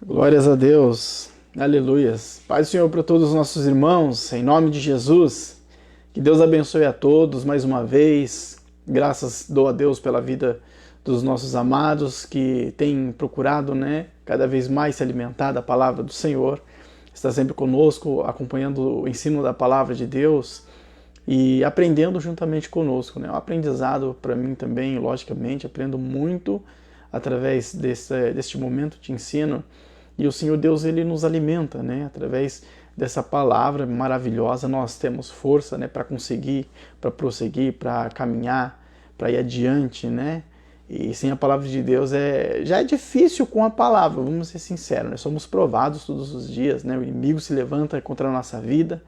Glórias a Deus, aleluias. Paz do Senhor para todos os nossos irmãos, em nome de Jesus. Que Deus abençoe a todos mais uma vez. Graças dou a Deus pela vida dos nossos amados que têm procurado, cada vez mais se alimentar da palavra do Senhor. Está sempre conosco, acompanhando o ensino da palavra de Deus e aprendendo juntamente conosco. Um aprendizado para mim também, logicamente, aprendo muito através deste momento de ensino. E o Senhor Deus, Ele nos alimenta, através dessa palavra maravilhosa, nós temos força, para conseguir, para prosseguir, para caminhar, para ir adiante, E sem a palavra de Deus já é difícil com a palavra, vamos ser sinceros, nós somos provados todos os dias, O inimigo se levanta contra a nossa vida,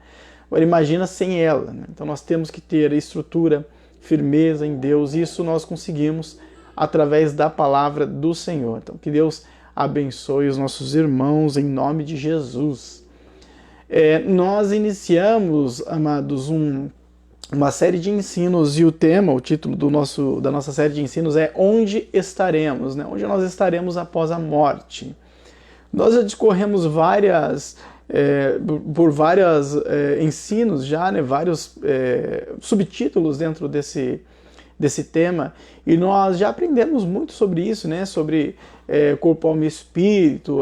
agora imagina sem ela, Então nós temos que ter estrutura, firmeza em Deus, e isso nós conseguimos através da palavra do Senhor. Então que Deus abençoe os nossos irmãos em nome de Jesus. Nós iniciamos, amados, uma série de ensinos e o título da nossa série de ensinos é Onde Estaremos? Onde nós estaremos após a morte. Nós já discorremos por vários ensinos já, vários subtítulos dentro desse tema, e nós já aprendemos muito sobre isso, sobre corpo, alma e espírito,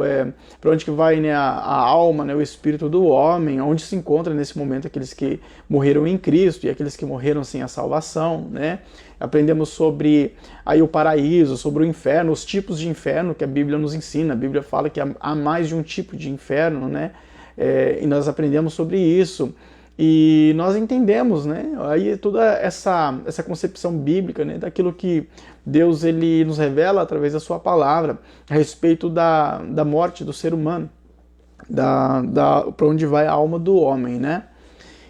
para onde que vai a alma, o espírito do homem, onde se encontra nesse momento aqueles que morreram em Cristo e aqueles que morreram sem a salvação, Aprendemos sobre aí o paraíso, sobre o inferno, os tipos de inferno que a Bíblia nos ensina. A Bíblia fala que há mais de um tipo de inferno, e nós aprendemos sobre isso. E nós entendemos, aí toda essa concepção bíblica, daquilo que Deus ele nos revela através da sua palavra a respeito da morte do ser humano, para onde vai a alma do homem,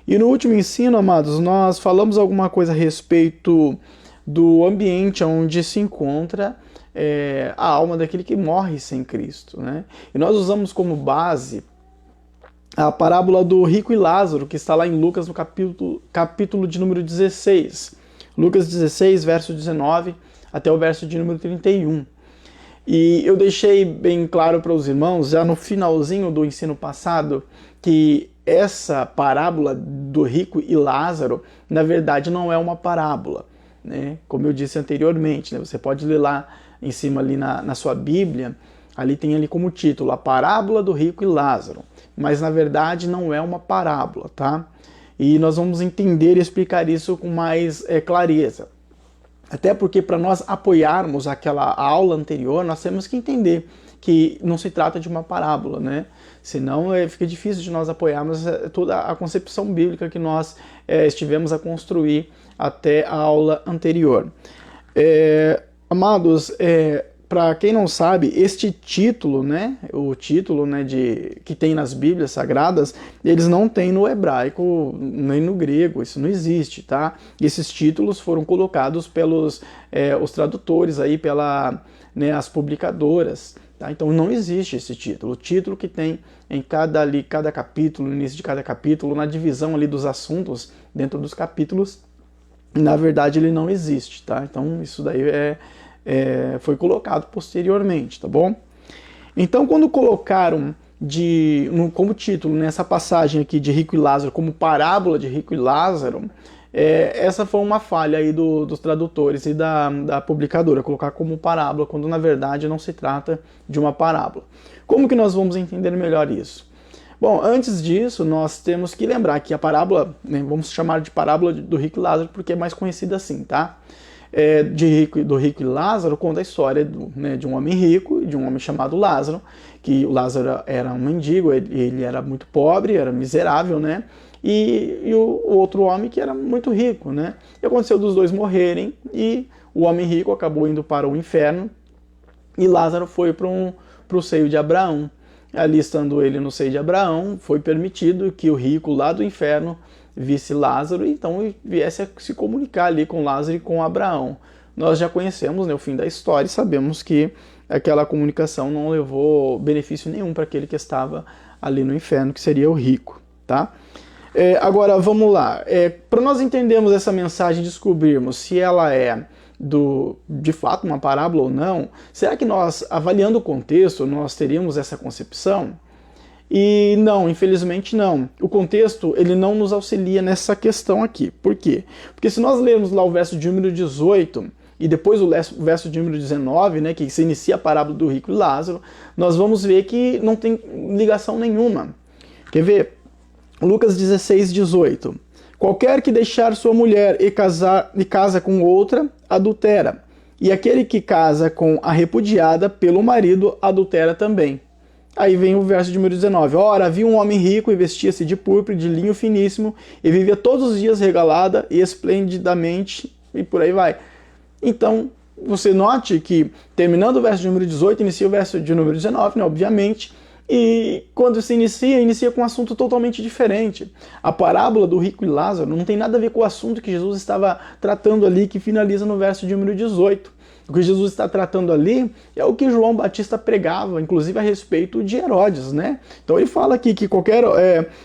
E no último ensino, amados, nós falamos alguma coisa a respeito do ambiente onde se encontra a alma daquele que morre sem Cristo, E nós usamos como base a parábola do rico e Lázaro, que está lá em Lucas, no capítulo de número 16. Lucas 16, verso 19, até o verso de número 31. E eu deixei bem claro para os irmãos, já no finalzinho do ensino passado, que essa parábola do rico e Lázaro, na verdade, não é uma parábola, Como eu disse anteriormente, Você pode ler lá em cima, ali na sua Bíblia, ali tem ali como título, a parábola do rico e Lázaro. Mas na verdade não é uma parábola, tá? E nós vamos entender e explicar isso com mais clareza. Até porque para nós apoiarmos aquela aula anterior, nós temos que entender que não se trata de uma parábola, Senão fica difícil de nós apoiarmos toda a concepção bíblica que nós estivemos a construir até a aula anterior. Amados, para quem não sabe, este título, o título que tem nas Bíblias Sagradas, eles não tem no hebraico nem no grego, isso não existe, tá? Esses títulos foram colocados pelos os tradutores aí, as publicadoras, tá? Então não existe esse título. O título que tem em cada capítulo, no início de cada capítulo, na divisão ali dos assuntos dentro dos capítulos, na verdade ele não existe, tá? Então isso daí foi colocado posteriormente, tá bom? Então, quando colocaram como título nessa passagem aqui de Rico e Lázaro, como parábola de Rico e Lázaro, essa foi uma falha aí dos tradutores e da publicadora, colocar como parábola, quando na verdade não se trata de uma parábola. Como que nós vamos entender melhor isso? Bom, antes disso, nós temos que lembrar que a parábola, vamos chamar de parábola do Rico e Lázaro, porque é mais conhecida assim, tá? Do rico e Lázaro conta a história de um homem rico e de um homem chamado Lázaro, que o Lázaro era um mendigo, ele era muito pobre, era miserável, e o outro homem que era muito rico, E aconteceu dos dois morrerem, e o homem rico acabou indo para o inferno, e Lázaro foi para o seio de Abraão. Ali, estando ele no seio de Abraão, foi permitido que o rico lá do inferno visse Lázaro e então viesse a se comunicar ali com Lázaro e com Abraão. Nós já conhecemos o fim da história e sabemos que aquela comunicação não levou benefício nenhum para aquele que estava ali no inferno, que seria o rico, tá? Agora, vamos lá. Para nós entendermos essa mensagem e descobrirmos se ela é de fato uma parábola ou não? Será que nós, avaliando o contexto, nós teríamos essa concepção? E não, infelizmente não. O contexto, ele não nos auxilia nessa questão aqui. Por quê? Porque se nós lermos lá o verso de número 18 e depois o verso de número 19, né, que se inicia a parábola do rico e Lázaro, nós vamos ver que não tem ligação nenhuma. Quer ver? Lucas 16, 18. Qualquer que deixar sua mulher e casa com outra, adultera. E aquele que casa com a repudiada pelo marido, adultera também. Aí vem o verso de número 19. Ora, havia um homem rico e vestia-se de púrpura, de linho finíssimo, e vivia todos os dias regalada e esplendidamente, e por aí vai. Então, você note que, terminando o verso de número 18, inicia o verso de número 19, né, obviamente, e quando se inicia com um assunto totalmente diferente. A parábola do rico e Lázaro não tem nada a ver com o assunto que Jesus estava tratando ali, que finaliza no verso de número 18. O que Jesus está tratando ali é o que João Batista pregava, inclusive a respeito de Herodes, né? Então ele fala aqui que qualquer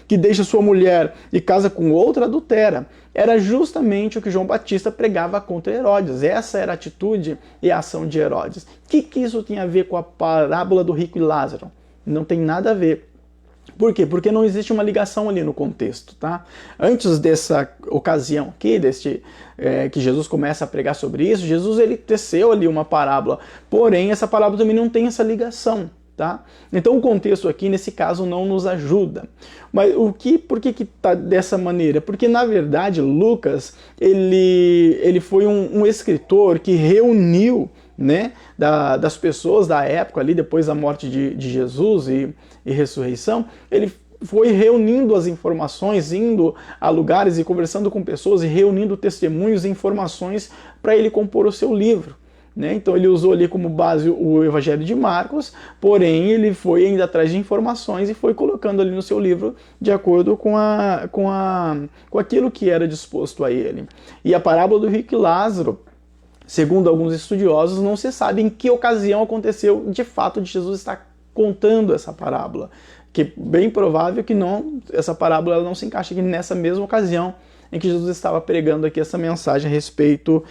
que deixa sua mulher e casa com outra, adultera. Era justamente o que João Batista pregava contra Herodes. Essa era a atitude e a ação de Herodes. O que isso tem a ver com a parábola do rico e Lázaro? Não tem nada a ver. Por quê? Porque não existe uma ligação ali no contexto, tá? Antes dessa ocasião aqui, que Jesus começa a pregar sobre isso, Jesus ele teceu ali uma parábola, porém essa parábola também não tem essa ligação, tá? Então o contexto aqui, nesse caso, não nos ajuda. Mas por que tá dessa maneira? Porque, na verdade, Lucas, ele foi um escritor que reuniu, né, das pessoas da época ali, depois da morte de Jesus e ressurreição, ele foi reunindo as informações, indo a lugares e conversando com pessoas e reunindo testemunhos e informações para ele compor o seu livro, né? Então ele usou ali como base o Evangelho de Marcos, porém ele foi ainda atrás de informações e foi colocando ali no seu livro de acordo com aquilo que era disposto a ele. E a parábola do rico e Lázaro, segundo alguns estudiosos, não se sabe em que ocasião aconteceu de fato de Jesus estar contando essa parábola, que é bem provável que essa parábola ela não se encaixe aqui nessa mesma ocasião em que Jesus estava pregando aqui essa mensagem a respeito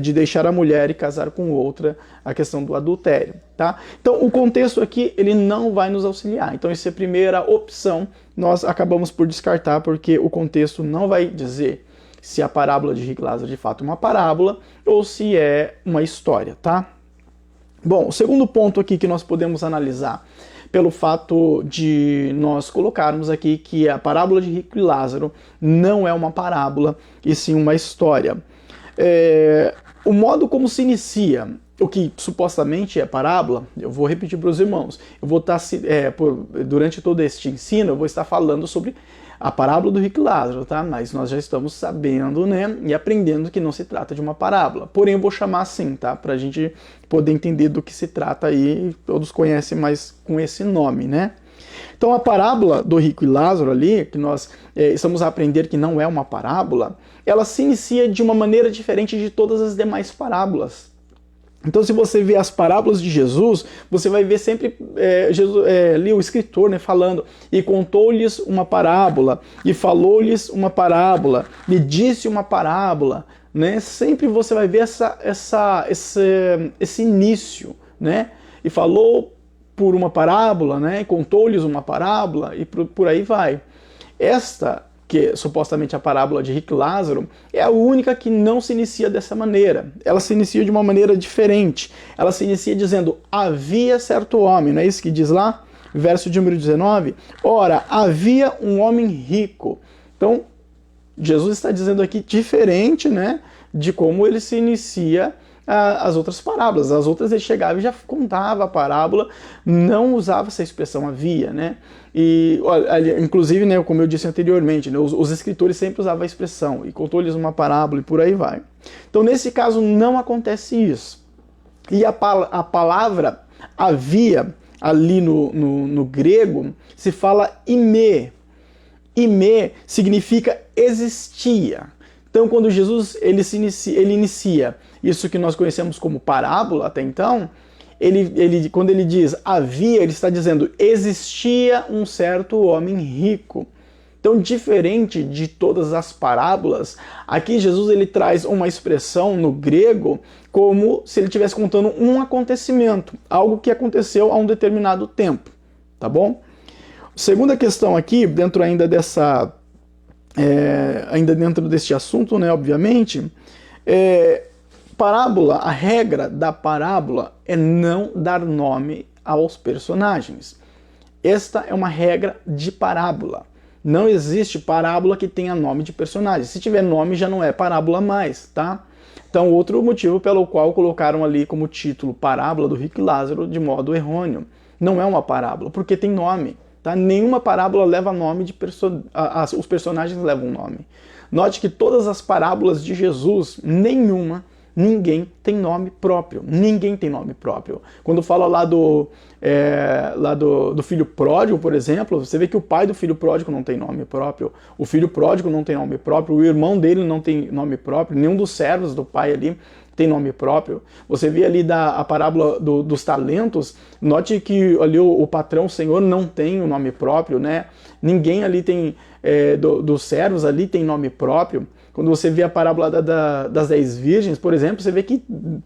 de deixar a mulher e casar com outra, a questão do adultério, tá? Então o contexto aqui ele não vai nos auxiliar, então essa é a primeira opção, nós acabamos por descartar porque o contexto não vai dizer se a parábola de rico e Lázaro de fato é uma parábola ou se é uma história, tá? Bom, o segundo ponto aqui que nós podemos analisar, pelo fato de nós colocarmos aqui que a parábola de rico e Lázaro não é uma parábola, e sim uma história. O modo como se inicia, o que supostamente é parábola, eu vou repetir para os irmãos, eu vou estar, durante todo este ensino, eu vou estar falando sobre a parábola do rico e Lázaro, tá? Mas nós já estamos sabendo, né, e aprendendo que não se trata de uma parábola. Porém, eu vou chamar assim, tá? Para a gente poder entender do que se trata aí, todos conhecem mais com esse nome, né? Então, a parábola do rico e Lázaro ali, que nós estamos a aprender que não é uma parábola, ela se inicia de uma maneira diferente de todas as demais parábolas. Então, se você vê as parábolas de Jesus, você vai ver sempre ali o escritor, né, falando, e contou-lhes uma parábola, e falou-lhes uma parábola, e disse uma parábola, né? Sempre você vai ver esse início, né? E falou por uma parábola, né? Contou-lhes uma parábola, e por aí vai. Esta, que supostamente a parábola de rico e Lázaro, é a única que não se inicia dessa maneira. Ela se inicia de uma maneira diferente. Ela se inicia dizendo, havia certo homem, não é isso que diz lá? Verso de número 19. Ora, havia um homem rico. Então, Jesus está dizendo aqui diferente, né, de como ele se inicia as outras parábolas. As outras ele chegava e já contava a parábola, não usava essa expressão havia, né? E, inclusive, né, como eu disse anteriormente, né, os escritores sempre usavam a expressão e contou-lhes uma parábola e por aí vai. Então, nesse caso, não acontece isso. E a palavra havia, ali no grego, se fala ime. Ime significa existia. Então, quando Jesus ele inicia isso que nós conhecemos como parábola até então, quando ele diz havia, ele está dizendo existia um certo homem rico. Então, diferente de todas as parábolas, aqui Jesus ele traz uma expressão no grego como se ele estivesse contando um acontecimento, algo que aconteceu a um determinado tempo, tá bom? Segunda questão aqui, dentro ainda dessa, ainda dentro deste assunto, né, obviamente, parábola, a regra da parábola é não dar nome aos personagens. Esta é uma regra de parábola. Não existe parábola que tenha nome de personagem. Se tiver nome, já não é parábola mais, tá? Então, outro motivo pelo qual colocaram ali como título Parábola do Rico e Lázaro de modo errôneo. Não é uma parábola, porque tem nome, tá? Nenhuma parábola leva nome de os personagens levam nome. Note que todas as parábolas de Jesus, ninguém tem nome próprio. Ninguém tem nome próprio. Quando fala lá do filho pródigo, por exemplo, você vê que o pai do filho pródigo não tem nome próprio, o filho pródigo não tem nome próprio, o irmão dele não tem nome próprio, nenhum dos servos do pai ali tem nome próprio. Você vê ali a parábola dos talentos, note que ali o patrão, o senhor, não tem o nome próprio, né? Ninguém ali tem, dos servos ali tem nome próprio. Quando você vê a parábola das 10 virgens, por exemplo, você vê que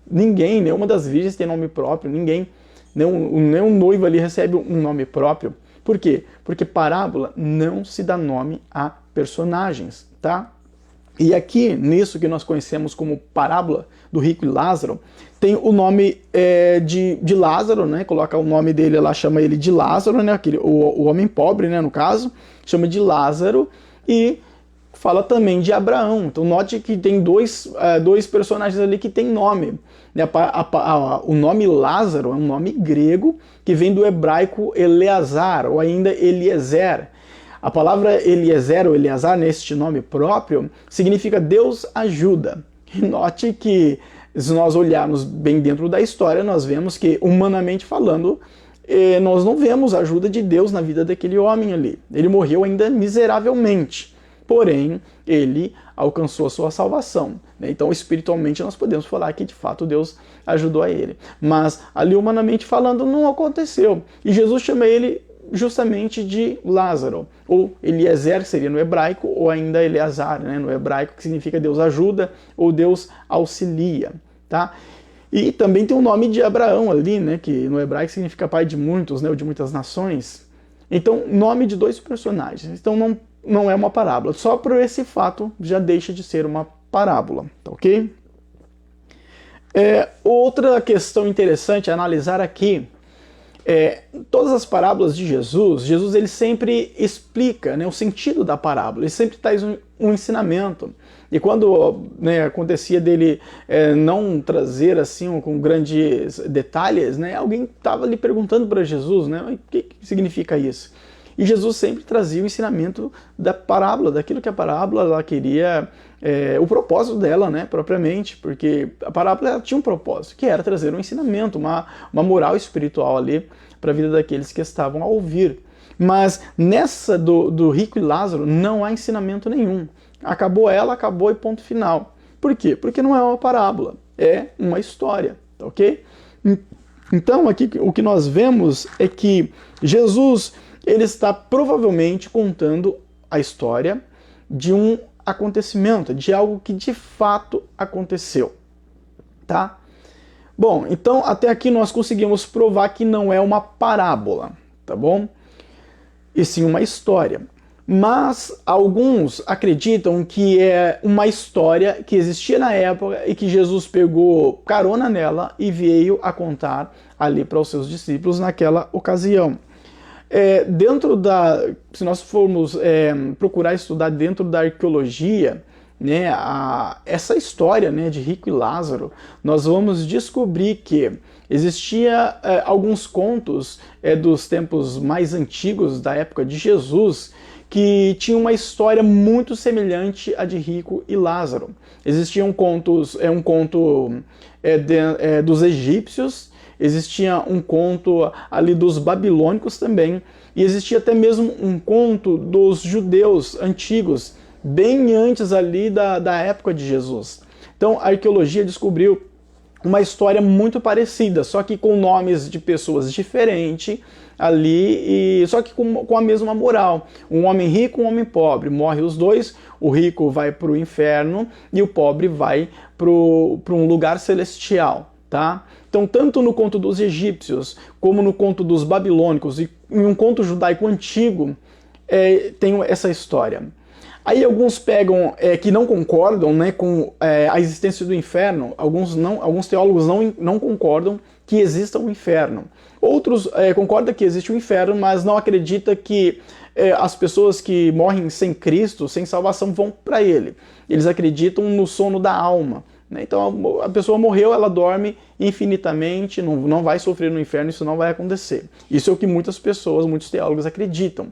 nenhuma das virgens tem nome próprio, nenhum noivo ali recebe um nome próprio. Por quê? Porque parábola não se dá nome a personagens, tá? E aqui, nisso que nós conhecemos como parábola do rico e Lázaro, tem o nome de Lázaro, né? Coloca o nome dele lá, chama ele de Lázaro, né? O homem pobre, né? No caso, chama de Lázaro, e fala também de Abraão. Então note que tem dois personagens ali que tem nome. O nome Lázaro é um nome grego que vem do hebraico Eleazar, ou ainda Eliezer. A palavra Eliezer ou Eleazar, neste nome próprio, significa Deus ajuda. E note que, se nós olharmos bem dentro da história, nós vemos que, humanamente falando, nós não vemos a ajuda de Deus na vida daquele homem ali. Ele morreu ainda miseravelmente. Porém, ele alcançou a sua salvação, né? Então, espiritualmente, nós podemos falar que, de fato, Deus ajudou a ele. Mas, ali, humanamente falando, não aconteceu. E Jesus chama ele justamente de Lázaro, ou Eliezer, que seria no hebraico, ou ainda Eleazar, né? No hebraico, que significa Deus ajuda ou Deus auxilia, tá? E também tem o nome de Abraão ali, né? Que no hebraico significa pai de muitos, né? Ou de muitas nações. Então, nome de dois personagens. Então, não é uma parábola. Só por esse fato já deixa de ser uma parábola, tá ok? Outra questão interessante a analisar aqui todas as parábolas de Jesus ele sempre explica, né, o sentido da parábola, ele sempre traz um ensinamento. E quando, né, acontecia dele não trazer assim com grandes detalhes, né, alguém estava ali perguntando para Jesus, né, o que significa isso? E Jesus sempre trazia o ensinamento da parábola, daquilo que a parábola ela queria, o propósito dela, né, propriamente, porque a parábola ela tinha um propósito, que era trazer um ensinamento, uma moral espiritual ali para a vida daqueles que estavam a ouvir. Mas nessa do rico e Lázaro não há ensinamento nenhum. Acabou e ponto final. Por quê? Porque não é uma parábola, é uma história, tá ok? Então aqui o que nós vemos é que Jesus ele está provavelmente contando a história de um acontecimento, de algo que de fato aconteceu, tá? Bom, então até aqui nós conseguimos provar que não é uma parábola, tá bom? E sim uma história. Mas alguns acreditam que é uma história que existia na época e que Jesus pegou carona nela e veio a contar ali para os seus discípulos naquela ocasião. Se nós formos procurar estudar dentro da arqueologia, né, essa história, né, de Rico e Lázaro, nós vamos descobrir que existia alguns contos dos tempos mais antigos, da época de Jesus, que tinham uma história muito semelhante à de Rico e Lázaro. Existiam contos, um conto dos egípcios, existia um conto ali dos babilônicos também, e existia até mesmo um conto dos judeus antigos, bem antes ali da época de Jesus. Então a arqueologia descobriu uma história muito parecida, só que com nomes de pessoas diferentes ali, só que com a mesma moral. Um homem rico e um homem pobre, morre os dois, o rico vai para o inferno e o pobre vai para um lugar celestial, tá? Então, tanto no conto dos egípcios, como no conto dos babilônicos e em um conto judaico antigo, tem essa história. Aí alguns pegam que não concordam, né, com a existência do inferno. Alguns teólogos não concordam que exista um inferno. Outros concordam que existe um inferno, mas não acreditam que as pessoas que morrem sem Cristo, sem salvação, vão para ele. Eles acreditam no sono da alma. Né? Então a pessoa morreu, ela dorme infinitamente, não vai sofrer no inferno, isso não vai acontecer. Isso é o que muitas pessoas, muitos teólogos acreditam.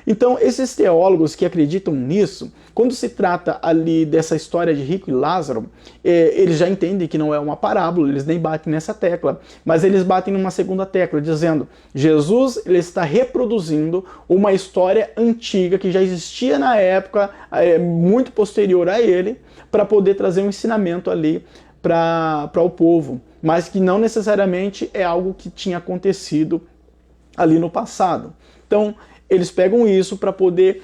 Então, esses teólogos que acreditam nisso, quando se trata ali dessa história de Rico e Lázaro, eles já entendem que não é uma parábola, eles nem batem nessa tecla, mas eles batem numa segunda tecla, dizendo: Jesus ele está reproduzindo uma história antiga que já existia na época, muito posterior a ele, para poder trazer um ensinamento ali para o povo, mas que não necessariamente é algo que tinha acontecido ali no passado. Então, eles pegam isso para poder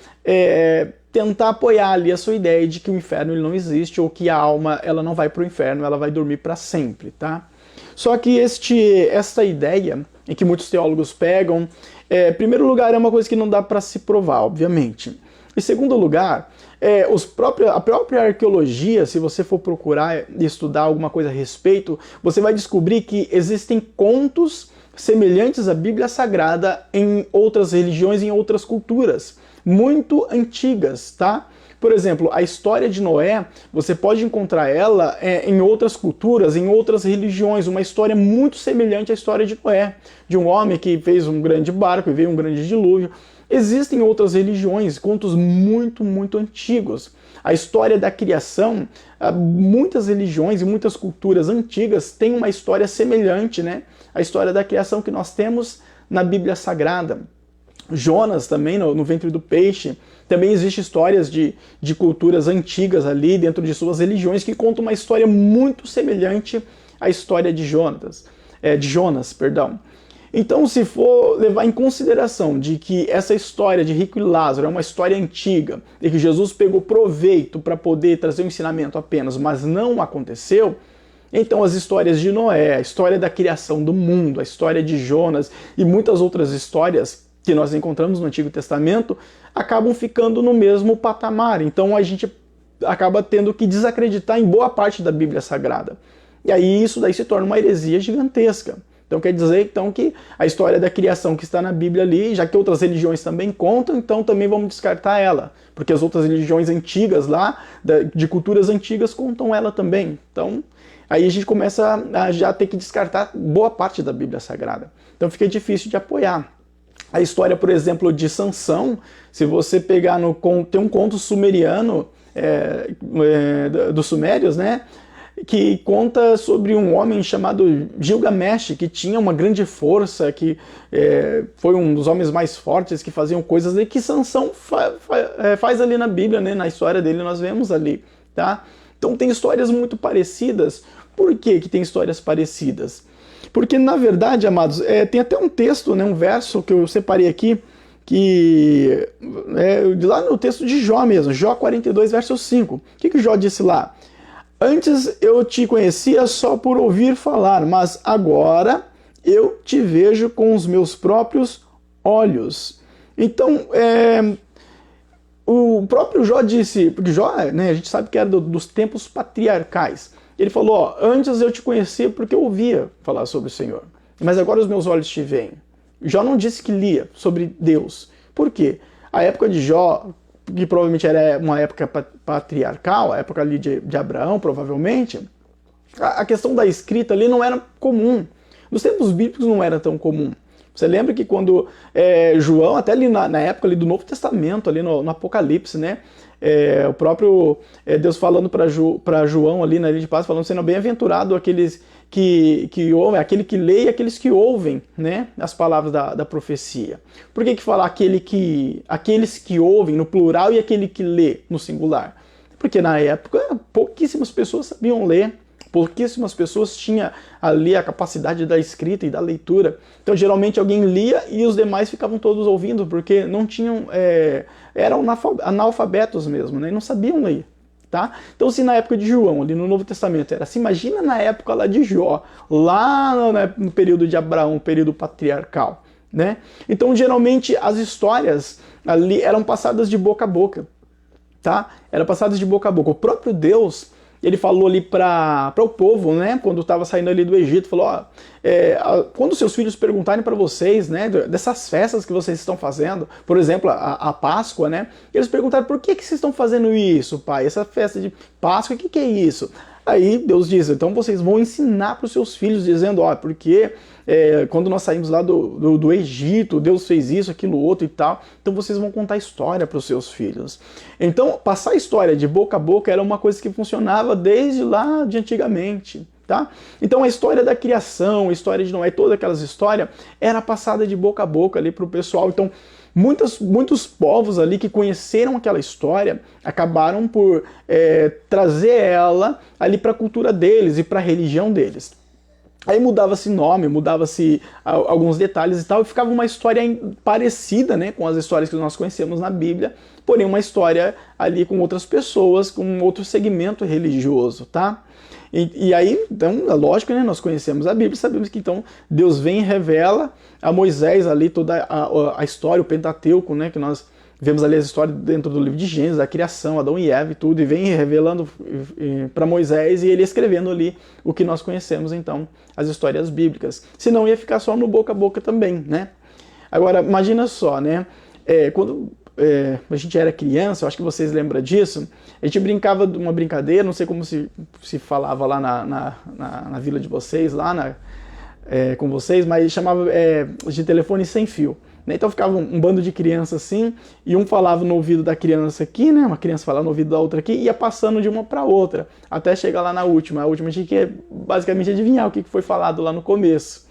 tentar apoiar ali a sua ideia de que o inferno ele não existe, ou que a alma ela não vai para o inferno, ela vai dormir para sempre, tá? Só que essa ideia, em que muitos teólogos pegam, em primeiro lugar, é uma coisa que não dá para se provar, obviamente. Em segundo lugar, a própria arqueologia, se você for procurar e estudar alguma coisa a respeito, você vai descobrir que existem contos semelhantes à Bíblia Sagrada em outras religiões e em outras culturas, muito antigas, tá? Por exemplo, a história de Noé, você pode encontrar ela em outras culturas, em outras religiões, uma história muito semelhante à história de Noé, de um homem que fez um grande barco e veio um grande dilúvio. Existem outras religiões, contos muito, muito antigos. A história da criação, muitas religiões e muitas culturas antigas têm uma história semelhante, né? A história da criação que nós temos na Bíblia Sagrada. Jonas também, no ventre do peixe, também existem histórias de culturas antigas ali dentro de suas religiões que contam uma história muito semelhante à história de Jonas. Então, se for levar em consideração de que essa história de Rico e Lázaro é uma história antiga e que Jesus pegou proveito para poder trazer um ensinamento apenas, mas não aconteceu, então as histórias de Noé, a história da criação do mundo, a história de Jonas e muitas outras histórias que nós encontramos no Antigo Testamento acabam ficando no mesmo patamar. Então a gente acaba tendo que desacreditar em boa parte da Bíblia Sagrada. E aí isso daí se torna uma heresia gigantesca. Então quer dizer então, que a história da criação que está na Bíblia ali, já que outras religiões também contam, então também vamos descartar ela. Porque as outras religiões antigas lá, de culturas antigas, contam ela também. Então aí a gente começa a já ter que descartar boa parte da Bíblia Sagrada. Então fica difícil de apoiar. A história, por exemplo, de Sansão, se você pegar tem um conto sumeriano, dos sumérios, né? Que conta sobre um homem chamado Gilgamesh, que tinha uma grande força, que foi um dos homens mais fortes, que faziam coisas que Sansão faz ali na Bíblia, né? Na história dele nós vemos ali, tá? Então tem histórias muito parecidas. Por que tem histórias parecidas? Porque, na verdade, amados, tem até um texto, né, um verso que eu separei aqui, que lá no texto de Jó mesmo, Jó 42, verso 5. O que Jó disse lá? Antes eu te conhecia só por ouvir falar, mas agora eu te vejo com os meus próprios olhos. Então, o próprio Jó disse, porque Jó, né, a gente sabe que era dos tempos patriarcais. Ele falou, antes eu te conhecia porque eu ouvia falar sobre o Senhor, mas agora os meus olhos te veem. Jó não disse que lia sobre Deus. Por quê? A época de Jó, que provavelmente era uma época patriarcal, a época ali de Abraão, provavelmente, a questão da escrita ali não era comum. Nos tempos bíblicos não era tão comum. Você lembra que quando João, até ali na época ali do Novo Testamento, ali no Apocalipse, né? O próprio Deus falando para João ali na Ilha de Páscoa, falando, sendo bem-aventurado aqueles que ouvem, aquele que lê e aqueles que ouvem, né, as palavras da profecia. Por que fala aqueles que ouvem no plural e aquele que lê no singular? Porque na época pouquíssimas pessoas sabiam ler, Pouquíssimas pessoas tinham ali a capacidade da escrita e da leitura. Então, geralmente, alguém lia e os demais ficavam todos ouvindo, porque não tinham... eram analfabetos mesmo, né? E não sabiam ler. Tá? Então, se na época de João, ali no Novo Testamento, era assim, imagina na época lá de Jó, lá no período de Abraão, período patriarcal. Né? Então, geralmente, as histórias ali eram passadas de boca a boca. Tá? Eram passadas de boca a boca. O próprio Deus, ele falou ali para o povo, né, quando estava saindo ali do Egito, falou, ó, quando seus filhos perguntarem para vocês, né, dessas festas que vocês estão fazendo, por exemplo, a Páscoa, né, eles perguntaram, por que vocês estão fazendo isso, pai? Essa festa de Páscoa, o que é isso? Aí Deus diz, então vocês vão ensinar para os seus filhos, dizendo, ó, porque quando nós saímos lá do Egito, Deus fez isso, aquilo, outro e tal, então vocês vão contar história para os seus filhos. Então, passar a história de boca a boca era uma coisa que funcionava desde lá de antigamente. Tá? Então a história da criação, a história de Noé, todas aquelas histórias, era passada de boca a boca ali para o pessoal. Então, muitos povos ali que conheceram aquela história acabaram por trazer ela ali para a cultura deles e para a religião deles. Aí mudava-se nome, mudava-se alguns detalhes e tal, e ficava uma história parecida, né, com as histórias que nós conhecemos na Bíblia, porém uma história ali com outras pessoas, com outro segmento religioso, tá? E aí, então, é lógico, né, nós conhecemos a Bíblia, sabemos que então Deus vem e revela a Moisés ali toda a história, o Pentateuco, né, que nós vemos ali as histórias dentro do livro de Gênesis, da criação, Adão e Eva e tudo, e vem revelando para Moisés e ele escrevendo ali o que nós conhecemos, então, as histórias bíblicas. Senão ia ficar só no boca a boca também, né? Agora, imagina só, né? Quando a gente era criança, eu acho que vocês lembram disso, a gente brincava de uma brincadeira, não sei como se falava lá na vila de vocês, lá com vocês, mas chamava de telefone sem fio. Então ficava um bando de crianças assim, e um falava no ouvido da criança aqui, né? Uma criança falava no ouvido da outra aqui, e ia passando de uma para outra, até chegar lá na última. A última a gente quer basicamente adivinhar o que foi falado lá no começo.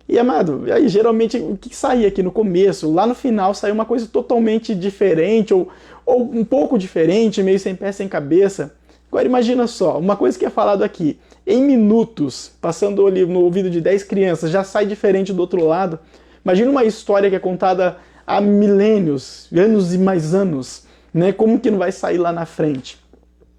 E, amado, aí geralmente o que saía aqui no começo, lá no final saiu uma coisa totalmente diferente, ou um pouco diferente, meio sem pé, sem cabeça. Agora imagina só, uma coisa que é falado aqui, em minutos, passando ali no ouvido de 10 crianças, já sai diferente do outro lado. Imagina uma história que é contada há milênios, anos e mais anos, né? Como que não vai sair lá na frente?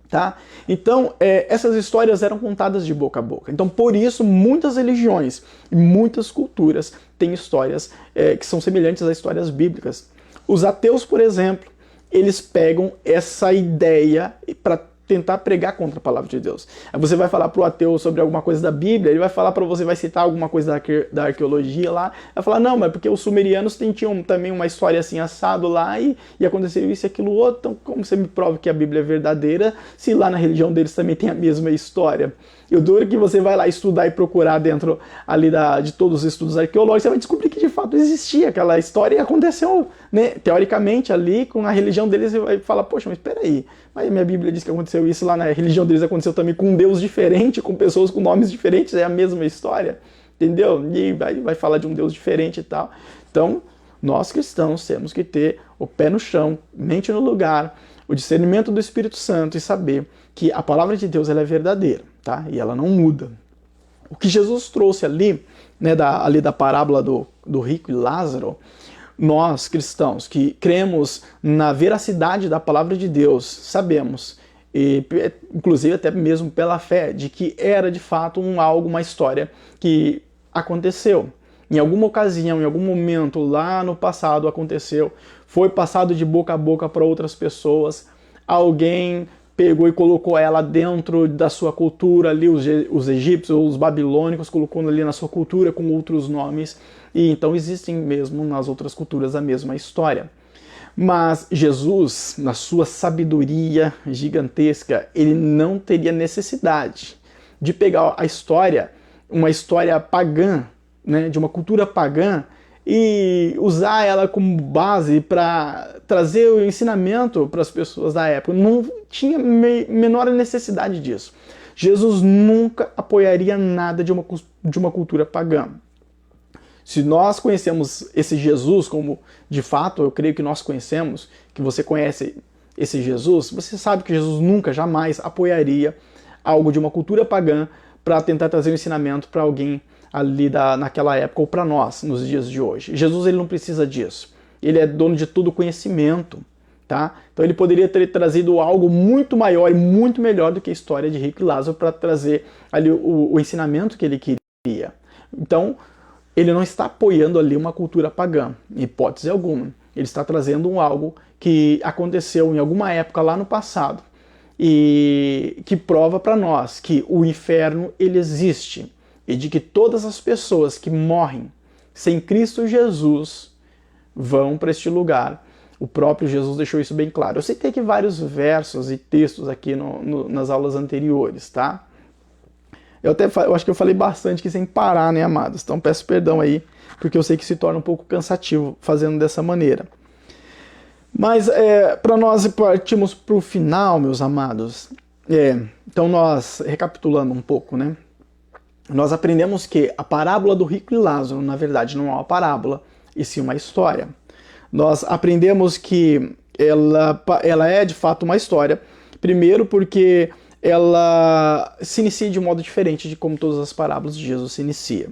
Tá? Então, essas histórias eram contadas de boca a boca. Então, por isso, muitas religiões e muitas culturas têm histórias que são semelhantes às histórias bíblicas. Os ateus, por exemplo, eles pegam essa ideia para tentar pregar contra a palavra de Deus. Aí você vai falar para o ateu sobre alguma coisa da Bíblia, ele vai falar para você, vai citar alguma coisa da arqueologia lá, vai falar, não, mas porque os sumerianos tinham também uma história assim assado lá e aconteceu isso e aquilo outro, então como você me prova que a Bíblia é verdadeira se lá na religião deles também tem a mesma história? Eu duro que você vai lá estudar e procurar dentro ali de todos os estudos arqueológicos, você vai descobrir que de fato existia aquela história e aconteceu, né, teoricamente ali com a religião deles. Você vai falar, poxa, mas peraí, mas minha Bíblia diz que aconteceu isso lá na religião deles, aconteceu também com um Deus diferente, com pessoas com nomes diferentes, é a mesma história, entendeu? E vai falar de um Deus diferente e tal. Então, nós cristãos temos que ter o pé no chão, mente no lugar, o discernimento do Espírito Santo e saber que a palavra de Deus ela é verdadeira, tá? E ela não muda. O que Jesus trouxe ali, né, ali da parábola do rico e Lázaro, nós cristãos que cremos na veracidade da palavra de Deus, sabemos, e inclusive até mesmo pela fé, de que era de fato uma história que aconteceu. Em alguma ocasião, em algum momento lá no passado aconteceu, foi passado de boca a boca para outras pessoas, alguém pegou e colocou ela dentro da sua cultura ali, os egípcios, os babilônicos, colocou ali na sua cultura com outros nomes, e então existem mesmo nas outras culturas a mesma história. Mas Jesus, na sua sabedoria gigantesca, ele não teria necessidade de pegar a história, uma história pagã, né, de uma cultura pagã, e usar ela como base para trazer o ensinamento para as pessoas da época. Não tinha menor necessidade disso. Jesus nunca apoiaria nada de uma cultura pagã. Se nós conhecemos esse Jesus, como de fato eu creio que nós conhecemos, que você conhece esse Jesus, você sabe que Jesus nunca, jamais apoiaria algo de uma cultura pagã para tentar trazer um ensinamento para alguém ali naquela época ou para nós, nos dias de hoje. Jesus ele não precisa disso. Ele é dono de todo conhecimento. Tá? Então ele poderia ter trazido algo muito maior e muito melhor do que a história de Rico e Lázaro para trazer ali o ensinamento que ele queria. Então ele não está apoiando ali uma cultura pagã, em hipótese alguma. Ele está trazendo algo que aconteceu em alguma época lá no passado e que prova para nós que o inferno ele existe e de que todas as pessoas que morrem sem Cristo Jesus vão para este lugar. O próprio Jesus deixou isso bem claro. Eu citei aqui vários versos e textos aqui nas aulas anteriores, tá? Eu acho que eu falei bastante aqui sem parar, né, amados? Então peço perdão aí, porque eu sei que se torna um pouco cansativo fazendo dessa maneira. Mas para nós partirmos para o final, meus amados, então nós, recapitulando um pouco, né? Nós aprendemos que a parábola do rico e Lázaro, na verdade, não é uma parábola, e sim uma história. Nós aprendemos que ela é de fato uma história, primeiro porque ela se inicia de um modo diferente de como todas as parábolas de Jesus se iniciam.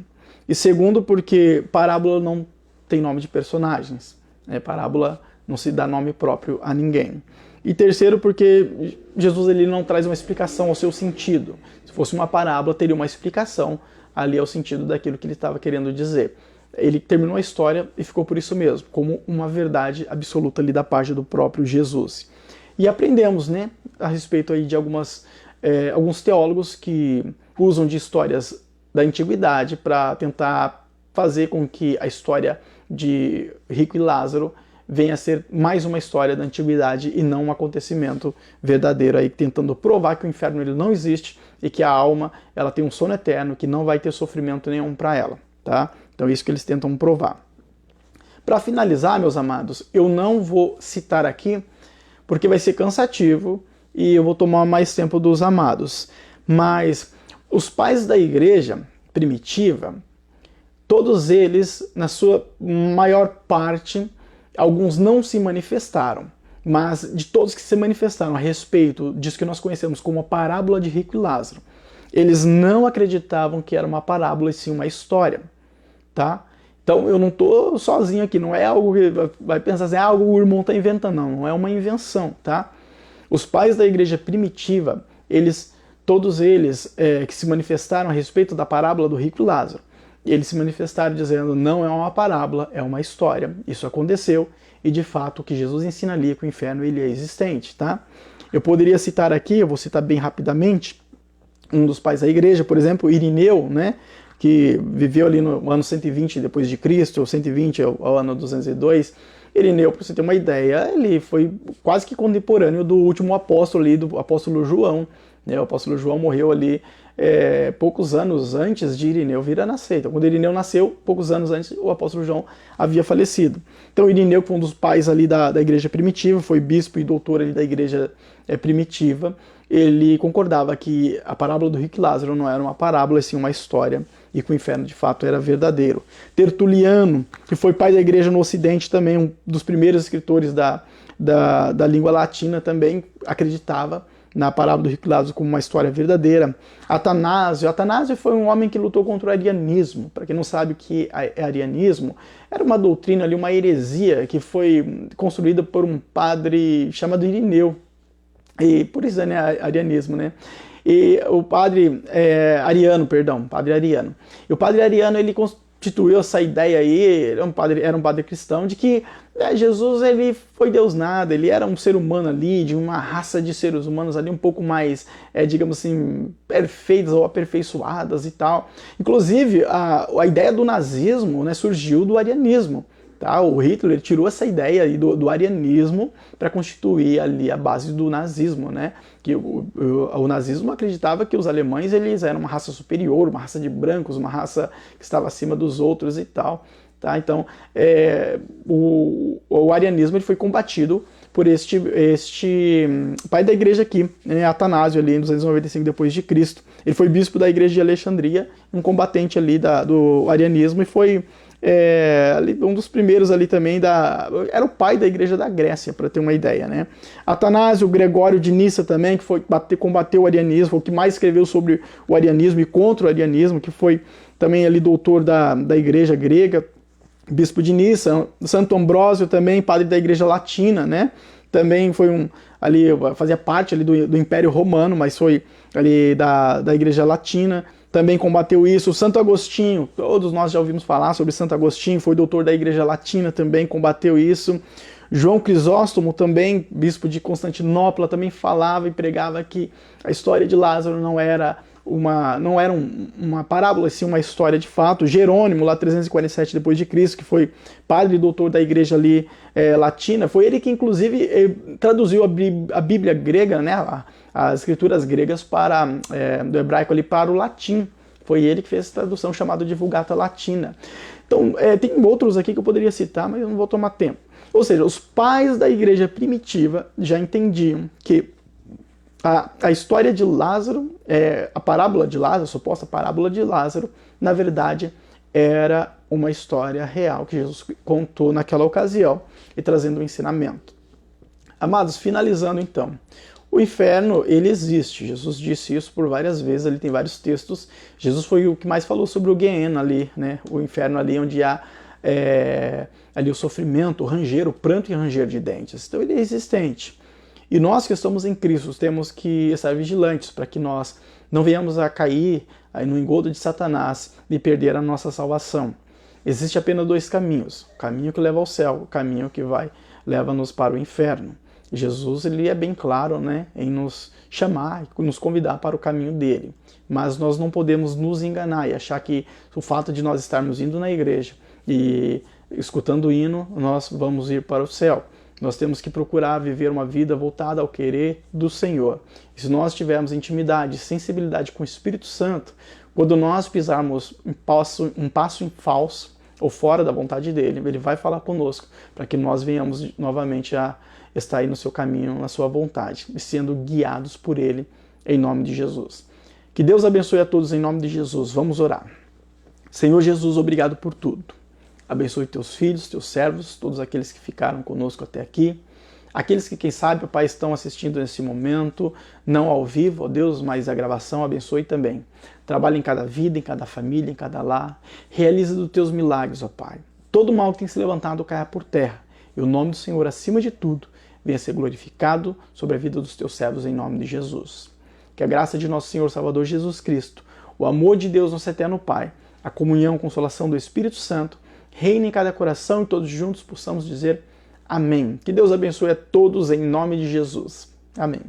E segundo porque parábola não tem nome de personagens, parábola não se dá nome próprio a ninguém. E terceiro porque Jesus ele não traz uma explicação ao seu sentido. Se fosse uma parábola, teria uma explicação ali ao sentido daquilo que ele estava querendo dizer. Ele terminou a história e ficou por isso mesmo, como uma verdade absoluta ali da parte do próprio Jesus. E aprendemos, né, a respeito aí de alguns teólogos que usam de histórias da antiguidade para tentar fazer com que a história de Rico e Lázaro venha a ser mais uma história da antiguidade e não um acontecimento verdadeiro, aí tentando provar que o inferno ele não existe e que a alma ela tem um sono eterno, que não vai ter sofrimento nenhum para ela, tá? Então é isso que eles tentam provar. Para finalizar, meus amados, eu não vou citar aqui, porque vai ser cansativo e eu vou tomar mais tempo dos amados. Mas os pais da igreja primitiva, todos eles, na sua maior parte, alguns não se manifestaram, mas de todos que se manifestaram a respeito disso que nós conhecemos como a parábola de Rico e Lázaro, eles não acreditavam que era uma parábola e sim uma história. Tá? Então eu não estou sozinho aqui, não é algo que vai pensar assim, algo o irmão está inventando, não é uma invenção, tá? Os pais da igreja primitiva, todos eles que se manifestaram a respeito da parábola do rico e Lázaro, eles se manifestaram dizendo, não é uma parábola, é uma história, isso aconteceu, e de fato o que Jesus ensina ali é que o inferno ele é existente, tá? Eu poderia citar aqui, eu vou citar bem rapidamente, um dos pais da igreja, por exemplo, Irineu, né? Que viveu ali no ano 120 depois de Cristo, ou 120 ao ano 202, Irineu, para você ter uma ideia, ele foi quase que contemporâneo do último apóstolo ali, do apóstolo João. O apóstolo João morreu ali poucos anos antes de Irineu vir a nascer. Então, quando Irineu nasceu, poucos anos antes, o apóstolo João havia falecido. Então, Irineu, que foi um dos pais ali da igreja primitiva, foi bispo e doutor ali da igreja primitiva, ele concordava que a parábola do rico e Lázaro não era uma parábola, e sim uma história, e que o inferno de fato era verdadeiro. Tertuliano, que foi pai da igreja no Ocidente também, um dos primeiros escritores da língua latina, também acreditava na parábola do rico e Lázaro como uma história verdadeira. Atanásio foi um homem que lutou contra o arianismo. Para quem não sabe o que é arianismo, era uma doutrina ali, uma heresia que foi construída por um padre chamado Irineu. E por isso, né, arianismo, né? E o padre Ariano. E o padre Ariano, ele constituiu essa ideia aí, era um padre cristão, de que Jesus ele foi Deus nada, ele era um ser humano ali, de uma raça de seres humanos ali um pouco mais, digamos assim, perfeitas ou aperfeiçoadas e tal. Inclusive, a ideia do nazismo, né, surgiu do arianismo. Tá? O Hitler tirou essa ideia aí do arianismo para constituir ali a base do nazismo, né? Que o nazismo acreditava que os alemães eles eram uma raça superior, uma raça de brancos, uma raça que estava acima dos outros e tal. Tá? Então, o arianismo ele foi combatido por este pai da igreja aqui, né, Atanásio, ali em 295 depois de Cristo. Ele foi bispo da igreja de Alexandria, um combatente ali do arianismo, e foi um dos primeiros ali também era o pai da igreja da Grécia, para ter uma ideia, né? Atanásio, Gregório de Nissa também, que combateu o arianismo, foi o que mais escreveu sobre o arianismo e contra o arianismo, que foi também ali doutor da igreja grega, bispo de Nissa. Santo Ambrósio também, padre da igreja latina, né? Também foi fazia parte ali do Império Romano, mas foi ali da igreja latina. Também combateu isso. Santo Agostinho, todos nós já ouvimos falar sobre Santo Agostinho, foi doutor da Igreja Latina, também combateu isso. João Crisóstomo, também bispo de Constantinopla, também falava e pregava que a história de Lázaro não era uma parábola, sim uma história de fato. Jerônimo, lá 347 d.C., que foi padre e doutor da igreja ali latina, foi ele que inclusive traduziu a Bíblia grega, né, as escrituras gregas do hebraico ali para o latim. Foi ele que fez essa tradução chamada de Vulgata Latina. Então, tem outros aqui que eu poderia citar, mas eu não vou tomar tempo. Ou seja, os pais da igreja primitiva já entendiam que a história de Lázaro, a parábola de Lázaro, a suposta parábola de Lázaro, na verdade, era uma história real que Jesus contou naquela ocasião e trazendo um ensinamento. Amados, finalizando então, o inferno, ele existe. Jesus disse isso por várias vezes, ele tem vários textos. Jesus foi o que mais falou sobre o Gehenna ali, né? O inferno ali onde há ali o sofrimento, o ranger, o pranto e ranger de dentes. Então ele é existente. E nós que estamos em Cristo temos que estar vigilantes para que nós não venhamos a cair no engodo de Satanás e perder a nossa salvação. Existe apenas dois caminhos: o caminho que leva ao céu, o caminho que leva-nos para o inferno. Jesus, ele é bem claro, né, em nos chamar, nos convidar para o caminho dele. Mas nós não podemos nos enganar e achar que o fato de nós estarmos indo na igreja e escutando o hino, nós vamos ir para o céu. Nós temos que procurar viver uma vida voltada ao querer do Senhor. E se nós tivermos intimidade, sensibilidade com o Espírito Santo, quando nós pisarmos um passo em falso ou fora da vontade dele, ele vai falar conosco para que nós venhamos novamente a estar aí no seu caminho, na sua vontade, e sendo guiados por ele, em nome de Jesus. Que Deus abençoe a todos em nome de Jesus. Vamos orar. Senhor Jesus, obrigado por tudo. Abençoe teus filhos, teus servos, todos aqueles que ficaram conosco até aqui. Aqueles que, quem sabe, Pai, estão assistindo nesse momento, não ao vivo, ó Deus, mas a gravação, abençoe também. Trabalha em cada vida, em cada família, em cada lar. Realiza dos teus milagres, ó Pai. Todo mal que tem se levantado caia por terra. E o nome do Senhor, acima de tudo, venha ser glorificado sobre a vida dos teus servos, em nome de Jesus. Que a graça de nosso Senhor Salvador Jesus Cristo, o amor de Deus, nosso eterno Pai, a comunhão e consolação do Espírito Santo, reine em cada coração e todos juntos possamos dizer amém. Que Deus abençoe a todos em nome de Jesus. Amém.